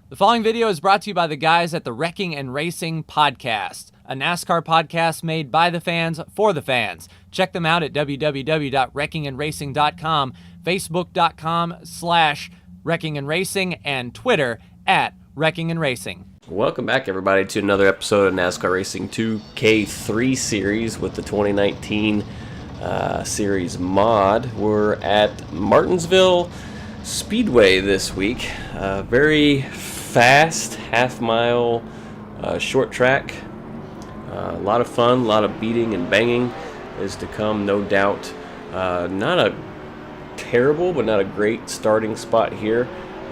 The following video is brought to you by the guys at the Wrecking and Racing Podcast, a NASCAR podcast made by the fans for the fans. Check them out at www.wreckingandracing.com, facebook.com/wreckingandracing, and Twitter at Wrecking and Racing. Welcome back, everybody, to another episode of NASCAR Racing 2K3 series with the 2019 series mod. We're at Martinsville Speedway this week. Very fast half-mile short track. A lot of fun, a lot of beating and banging is to come, no doubt. Not a terrible, but not a great starting spot here.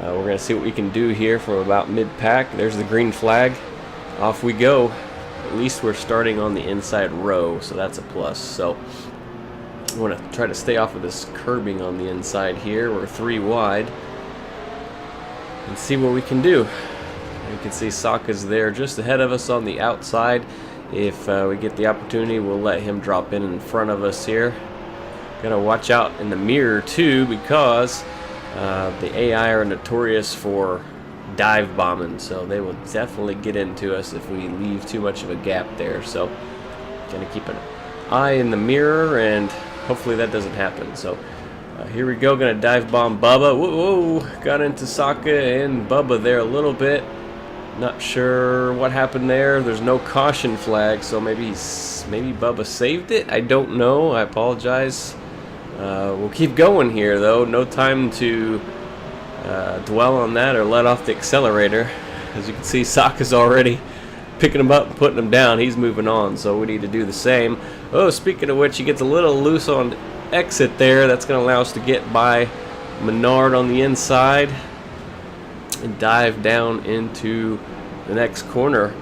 We're going to see what we can do here from about mid-pack. There's the green flag. Off we go. At least we're starting on the inside row, so that's a plus. So I want to try to stay off of this curbing on the inside here. We're 3 wide. And see what we can do. You can see Saka's there just ahead of us on the outside. If we get the opportunity, we'll let him drop in front of us here. Gotta watch out in the mirror too, because the AI are notorious for dive bombing, so they will definitely get into us if we leave too much of a gap there. So gonna keep an eye in the mirror, and hopefully that doesn't happen. So here we go, gonna dive bomb Bubba. Whoa, got into Saka and Bubba there a little bit. Not sure what happened there. There's no caution flag, so maybe Bubba saved it. I don't know. I apologize. We'll keep going here, though. No time to dwell on that or let off the accelerator. As you can see, Saka's already picking him up and putting him down. He's moving on, so we need to do the same. Oh, speaking of which, he gets a little loose on exit there. That's going to allow us to get by Menard on the inside and dive down into the next corner.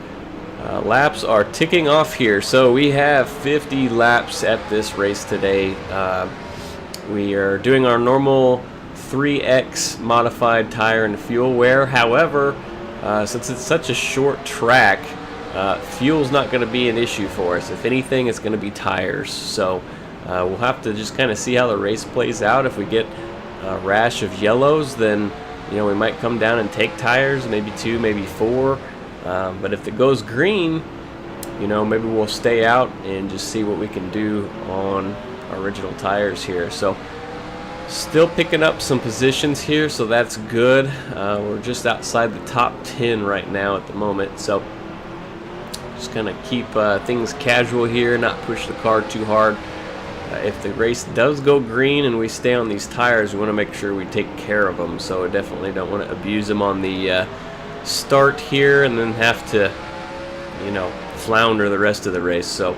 Laps are ticking off here, so we have 50 laps at this race today. We are doing our normal 3X modified tire and fuel wear. However, since it's such a short track, fuel's not going to be an issue for us. If anything, it's going to be tires. So we'll have to just kind of see how the race plays out. If we get a rash of yellows, then we might come down and take tires, maybe 2, maybe 4. But if it goes green, maybe we'll stay out and just see what we can do on original tires here. So still picking up some positions here, so that's good. We're just outside the top 10 right now at the moment, so just gonna keep things casual here, not push the car too hard. If the race does go green and we stay on these tires, we want to make sure we take care of them, so I definitely don't want to abuse them on the start here and then have to flounder the rest of the race. So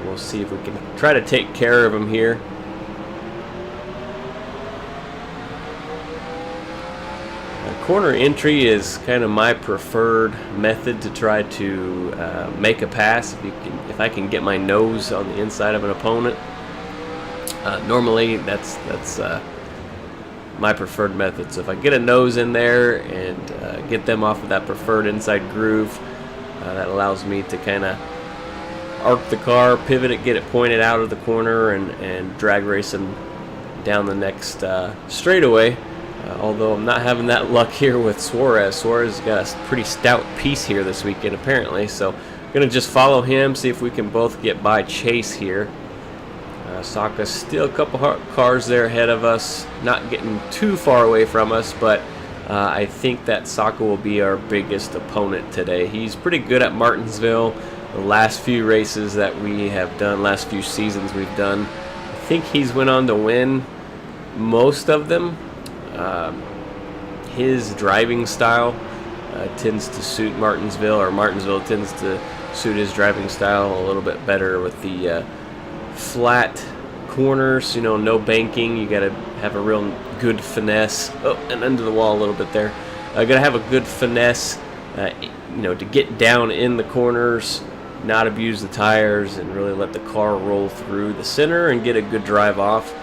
we'll see if we can try to take care of them here. Corner entry is kind of my preferred method to try to make a pass. If I can get my nose on the inside of an opponent, normally that's my preferred method. So if I get a nose in there and get them off of that preferred inside groove, that allows me to kind of arc the car, pivot it, get it pointed out of the corner, and drag race them down the next straightaway. Although I'm not having that luck here with Suarez. Suarez got a pretty stout piece here this weekend, apparently. So I'm going to just follow him, see if we can both get by Chase here. Saka's still a couple cars there ahead of us, not getting too far away from us, but I think that Saka will be our biggest opponent today. He's pretty good at Martinsville. The last few races that we have done, last few seasons we've done, I think he's went on to win most of them. His driving style tends to suit Martinsville, or Martinsville tends to suit his driving style a little bit better with the flat corners, no banking. You got to have a real good finesse. Oh, and under the wall a little bit there. Got to have a good finesse, to get down in the corners, not abuse the tires, and really let the car roll through the center and get a good drive off.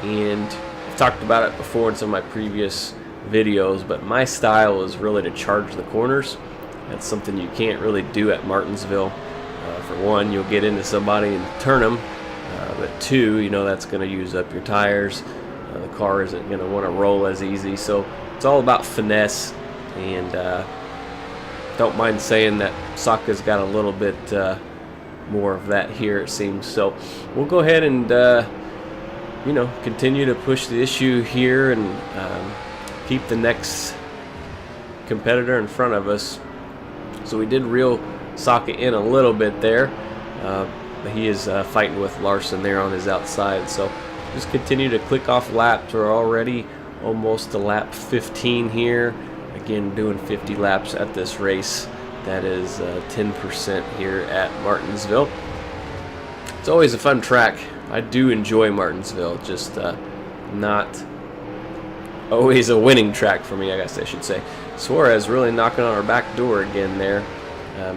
And I've talked about it before in some of my previous videos, but my style is really to charge the corners. That's something you can't really do at Martinsville. For one, you'll get into somebody and turn them, but two, that's going to use up your tires. The car isn't going to want to roll as easy, so it's all about finesse. And don't mind saying that Saka's got a little bit more of that here, it seems. So we'll go ahead and continue to push the issue here and keep the next competitor in front of us. So we did reel Saka in a little bit there, but he is fighting with Larson there on his outside. So just continue to click off laps. We're already almost to lap 15 here. Again, doing 50 laps at this race. That is 10% here at Martinsville. It's always a fun track. I do enjoy Martinsville, just not always a winning track for me, I guess I should say. Suarez really knocking on our back door again there.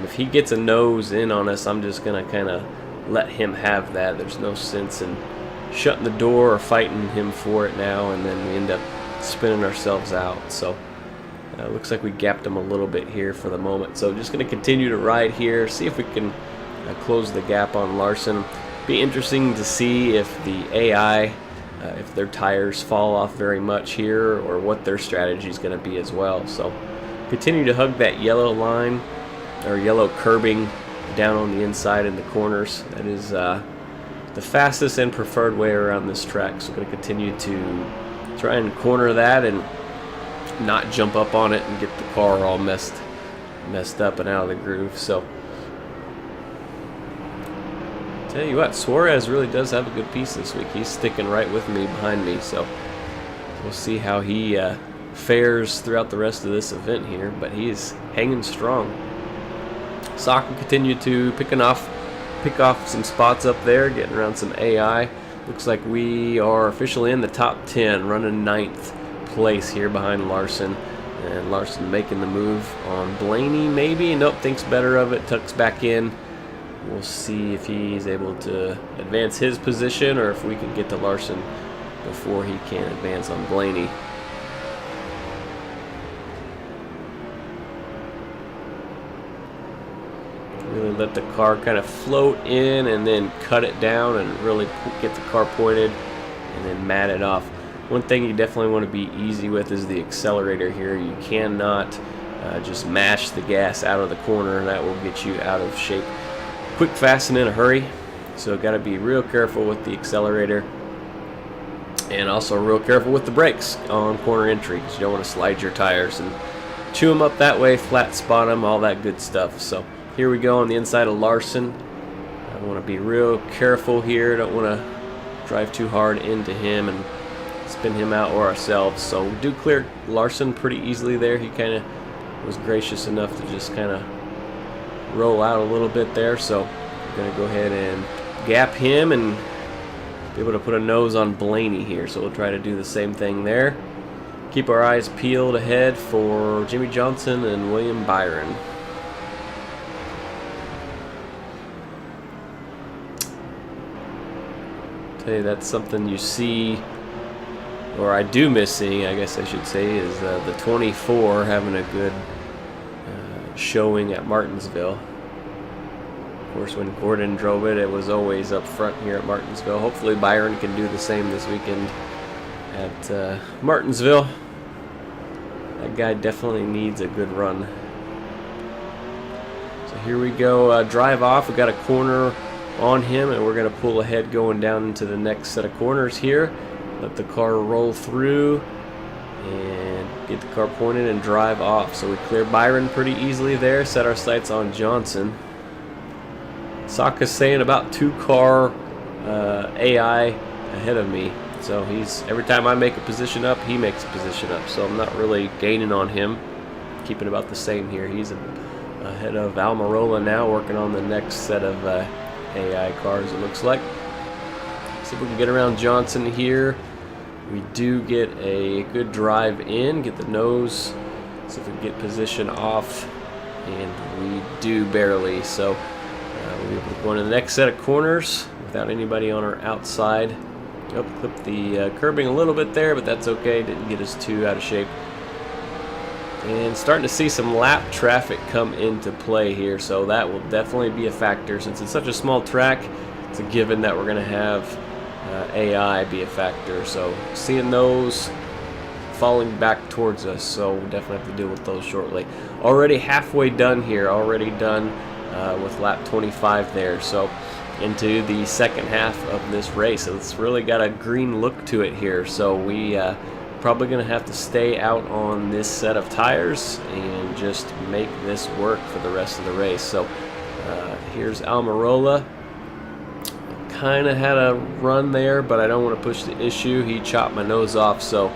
If he gets a nose in on us, I'm just going to kind of let him have that. There's no sense in shutting the door or fighting him for it now, and then we end up spinning ourselves out. So looks like we gapped him a little bit here for the moment. So just going to continue to ride here, see if we can close the gap on Larson. Be interesting to see if the AI, if their tires fall off very much here, or what their strategy is going to be as well. So continue to hug that yellow line, or yellow curbing down on the inside in the corners. That is the fastest and preferred way around this track. So we're going to continue to try and corner that and not jump up on it and get the car all messed up and out of the groove. So tell you what, Suarez really does have a good piece this week. He's sticking right with me behind me, so we'll see how he fares throughout the rest of this event here, but he is hanging strong. Saka continued to pick off some spots up there, getting around some AI. Looks like we are officially in the top 10, running 9th place here behind Larson. And Larson making the move on Blaney, maybe. Nope, thinks better of it, tucks back in. We'll see if he's able to advance his position, or if we can get to Larson before he can advance on Blaney. Really let the car kind of float in and then cut it down and really get the car pointed and then mat it off. One thing you definitely want to be easy with is the accelerator here. You cannot just mash the gas out of the corner. That will get you out of shape quick, fast, and in a hurry. So got to be real careful with the accelerator, and also real careful with the brakes on corner entry, because you don't want to slide your tires and chew them up that way, flat spot them, all that good stuff. So here we go on the inside of Larson. I want to be real careful here. Don't want to drive too hard into him and spin him out or ourselves. So we do clear Larson pretty easily there. He kind of was gracious enough to just kind of roll out a little bit there. So we're going to go ahead and gap him and be able to put a nose on Blaney here. So we'll try to do the same thing there. Keep our eyes peeled ahead for Jimmy Johnson and William Byron. Tell you, that's something you see, or I do miss seeing, I guess I should say, is the 24 having a good showing at Martinsville. Of course, when Gordon drove it, it was always up front here at Martinsville. Hopefully Byron can do the same this weekend at Martinsville. That guy definitely needs a good run. So here we go, drive off. We got a corner on him, and we're going to pull ahead going down into the next set of corners here. Let the car roll through and get the car pointed and drive off. So we clear Byron pretty easily there, set our sights on Johnson. Saka's saying about 2-car AI ahead of me. So he's, every time I make a position up, he makes a position up. So I'm not really gaining on him. Keeping about the same here. He's ahead of Almirola now, working on the next set of AI cars, it looks like. See if we can get around Johnson here. We do get a good drive in, get the nose, see if we can get position off, and we do barely. So we'll be able to go into the next set of corners without anybody on our outside. Oh, clipped the curbing a little bit there, but that's okay. Didn't get us too out of shape. And starting to see some lap traffic come into play here, so that will definitely be a factor. Since it's such a small track, it's a given that we're going to have AI be a factor. So seeing those falling back towards us, so we'll definitely have to deal with those shortly. Already halfway done here, already done with lap 25 there, so into the second half of this race. It's really got a green look to it here, so we probably going to have to stay out on this set of tires and just make this work for the rest of the race. So here's Almirola. Kind of had a run there, but I don't want to push the issue. He chopped my nose off, so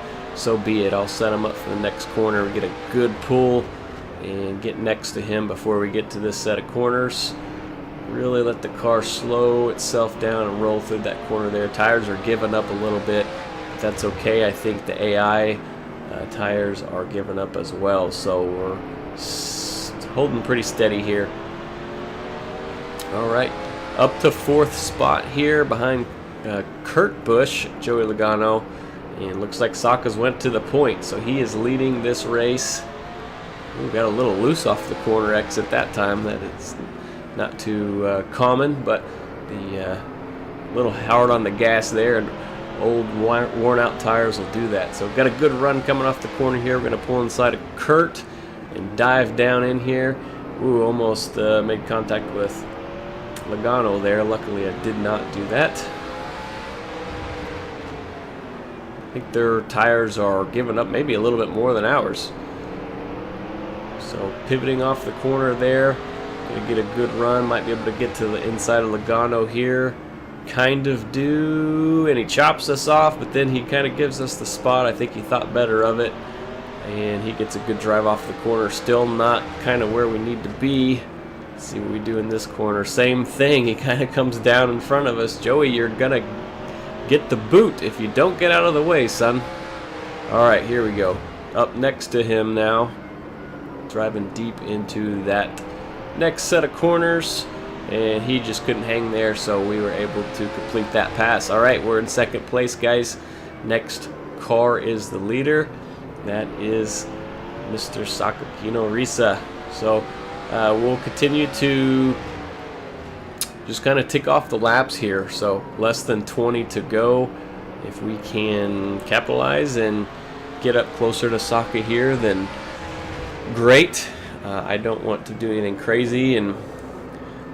be it. I'll set him up for the next corner. We get a good pull and get next to him before we get to this set of corners. Really let the car slow itself down and roll through that corner there. Tires are giving up a little bit, but that's okay. I think the AI tires are giving up as well, so we're holding pretty steady here. All right. Up to fourth spot here behind Kurt Busch, Joey Logano, and looks like Saka's went to the point, so he is leading this race. We got a little loose off the corner exit that time. That it's not too common, but the little hard on the gas there, and old worn out tires will do that. So we've got a good run coming off the corner here. We're going to pull inside of Kurt and dive down in here. Ooh, almost made contact with Logano there. Luckily I did not do that. I think their tires are giving up maybe a little bit more than ours. So pivoting off the corner there, gonna get a good run, might be able to get to the inside of Logano here. Kind of do, and he chops us off, but then he kind of gives us the spot. I think he thought better of it, and he gets a good drive off the corner. Still not kind of where we need to be. Let's see what we do in this corner. Same thing. He kind of comes down in front of us. Joey, you're going to get the boot if you don't get out of the way, son. All right, here we go. Up next to him now. Driving deep into that next set of corners. And he just couldn't hang there, so we were able to complete that pass. All right, we're in second place, guys. Next car is the leader. That is Mr. Sakakino Risa. So we'll continue to just kind of tick off the laps here. So less than 20 to go. If we can capitalize and get up closer to Saka here, then great. I don't want to do anything crazy and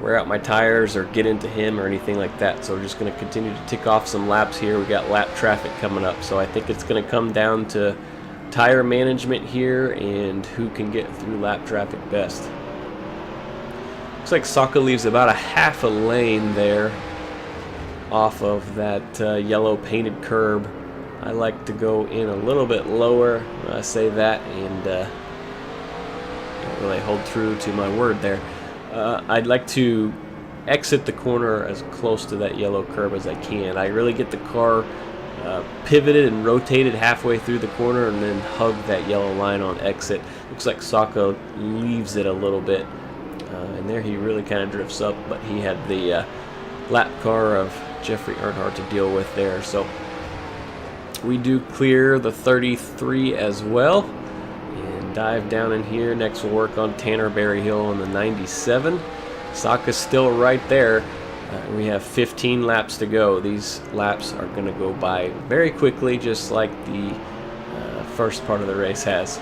wear out my tires or get into him or anything like that. So we're just going to continue to tick off some laps here. We got lap traffic coming up. So I think it's going to come down to tire management here and who can get through lap traffic best. Looks like Saka leaves about a half a lane there off of that yellow painted curb. I like to go in a little bit lower when I say that, and don't really hold true to my word there. I'd like to exit the corner as close to that yellow curb as I can. I really get the car pivoted and rotated halfway through the corner and then hug that yellow line on exit. Looks like Saka leaves it a little bit. And there he really kind of drifts up, but he had the lap car of Jeffrey Earnhardt to deal with there. So we do clear the 33 as well and dive down in here. Next we'll work on Tanner Berryhill on the 97. Saka's still right there. We have 15 laps to go. These laps are going to go by very quickly, just like the first part of the race has.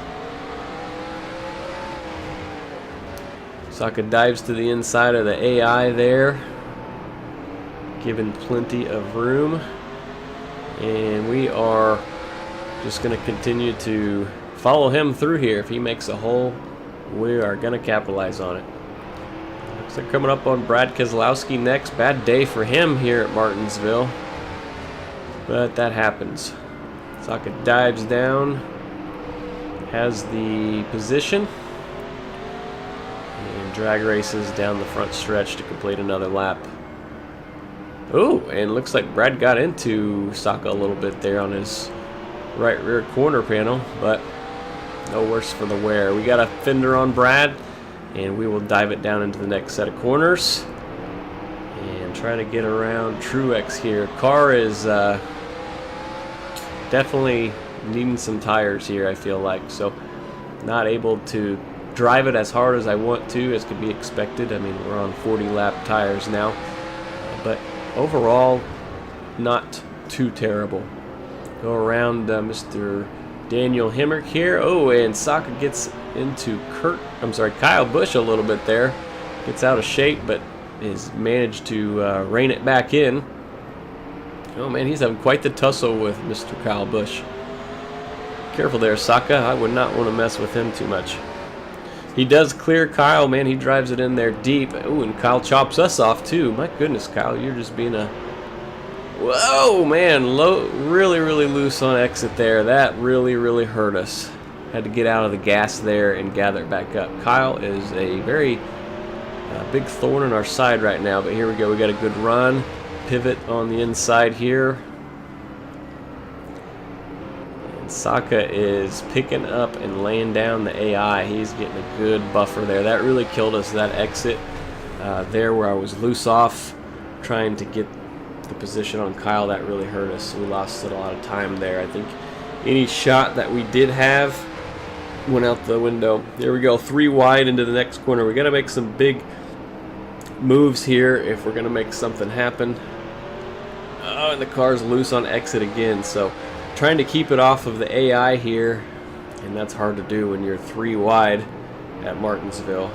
Saka dives to the inside of the AI there, given plenty of room. And we are just going to continue to follow him through here. If he makes a hole, we are going to capitalize on it. Looks like coming up on Brad Keselowski next. Bad day for him here at Martinsville, but that happens. Saka dives down, has the position, and drag races down the front stretch to complete another lap. Ooh, and looks like Brad got into Saka a little bit there on his right rear corner panel, but no worse for the wear. We got a fender on Brad, and we will dive it down into the next set of corners and try to get around Truex here. Car is definitely needing some tires here, I feel like, so not able to drive it as hard as I want to, as could be expected. I mean, we're on 40 lap tires now, but overall not too terrible. Go around Mr. Daniel Hemrick here. Oh, and Saka gets into Kyle Busch a little bit there. Gets out of shape, but has managed to rein it back in. Oh man, he's having quite the tussle with Mr. Kyle Busch. Careful there, Saka. I would not want to mess with him too much. He does clear Kyle, man. He drives it in there deep. Ooh, and Kyle chops us off too. My goodness, Kyle, you're just being a... Whoa, man. Really, really loose on exit there. That really, really hurt us. Had to get out of the gas there and gather it back up. Kyle is a very big thorn in our side right now, but here we go. We got a good run. Pivot on the inside here. And Saka is picking up and laying down the AI. He's getting a good buffer there. That really killed us, that exit there where I was loose off trying to get the position on Kyle. That really hurt us. We lost a lot of time there. I think any shot that we did have went out the window. There we go, 3 wide into the next corner. We got to make some big moves here if we're going to make something happen. Oh, and the car's loose on exit again, so trying to keep it off of the AI here, and that's hard to do when you're 3 wide at Martinsville.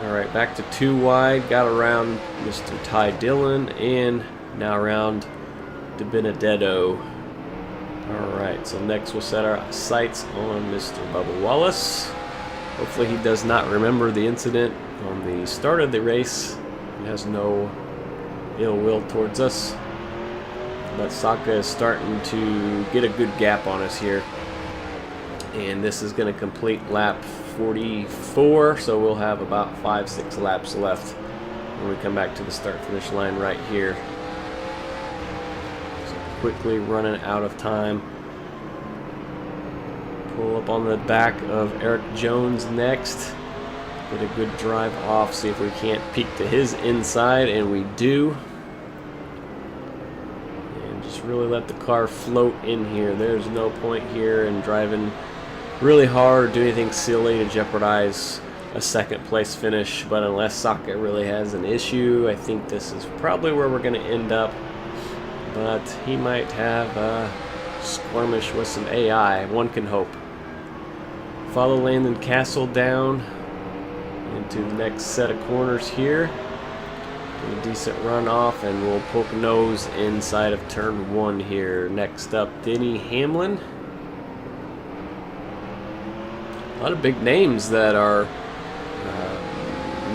Alright, back to 2 wide, got around Mr. Ty Dillon, and now around DiBenedetto. Alright, so next we'll set our sights on Mr. Bubba Wallace. Hopefully he does not remember the incident on the start of the race. He has no ill will towards us. But Saka is starting to get a good gap on us here. And this is going to complete lap 44, so we'll have about 5-6 laps left when we come back to the start-finish line right here. So quickly running out of time. Pull up on the back of Eric Jones next. Get a good drive off, see if we can't peek to his inside, and we do. And just really let the car float in here. There's no point here in driving really hard, do anything silly to jeopardize a second place finish. But unless Saka really has an issue, I think this is probably where we're going to end up. But he might have a skirmish with some AI. One can hope. Follow Landon Castle down into the next set of corners here. Get a decent run off, and we'll poke nose inside of turn 1 here. Next up, Denny Hamlin. A lot of big names that are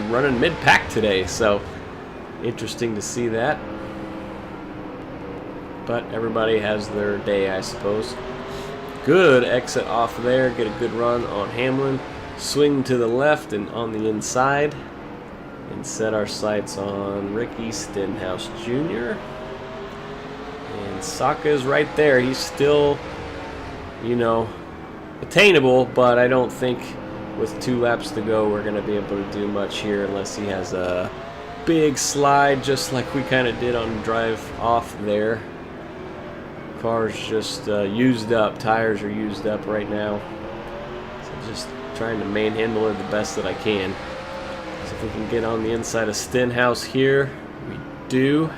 running mid-pack today, so interesting to see that. But everybody has their day, I suppose. Good exit off there. Get a good run on Hamlin. Swing to the left and on the inside. And set our sights on Ricky Stenhouse Jr. And Saka is right there. He's still, you know, attainable, but I don't think with 2 laps to go we're going to be able to do much here unless he has a big slide just like we kind of did on drive off there. Car's just used up. Tires are used up right now. So just trying to manhandle her the best that I can. So if we can get on the inside of Stenhouse here, we do.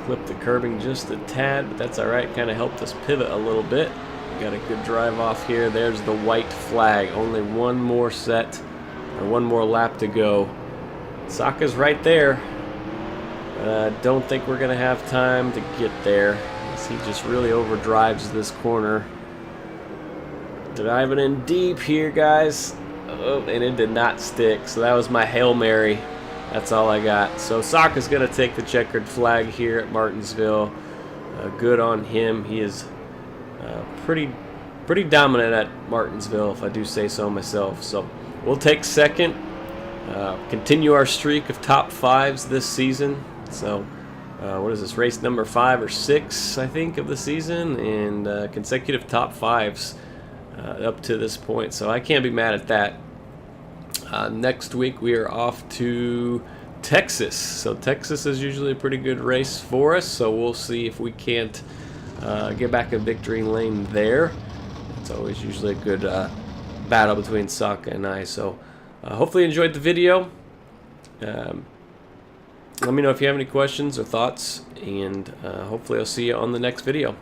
Clip the curbing just a tad, but that's alright. Kind of helped us pivot a little bit. We got a good drive off here. There's the white flag. Only one more set, or one more lap to go. Saka's right there. Don't think we're going to have time to get there. He just really overdrives this corner. Driving in deep here, guys. Oh, and it did not stick. So that was my Hail Mary. That's all I got. So Saka's going to take the checkered flag here at Martinsville. Good on him. He is pretty dominant at Martinsville, if I do say so myself. So we'll take second. Continue our streak of top 5s this season. So what is this, race number 5 or 6, I think, of the season, and consecutive top 5s up to this point, so I can't be mad at that. Next week we are off to Texas, so Texas is usually a pretty good race for us, so we'll see if we can't get back in victory lane there. It's always usually a good battle between Saka and I, so hopefully you enjoyed the video. Let me know if you have any questions or thoughts, and hopefully I'll see you on the next video.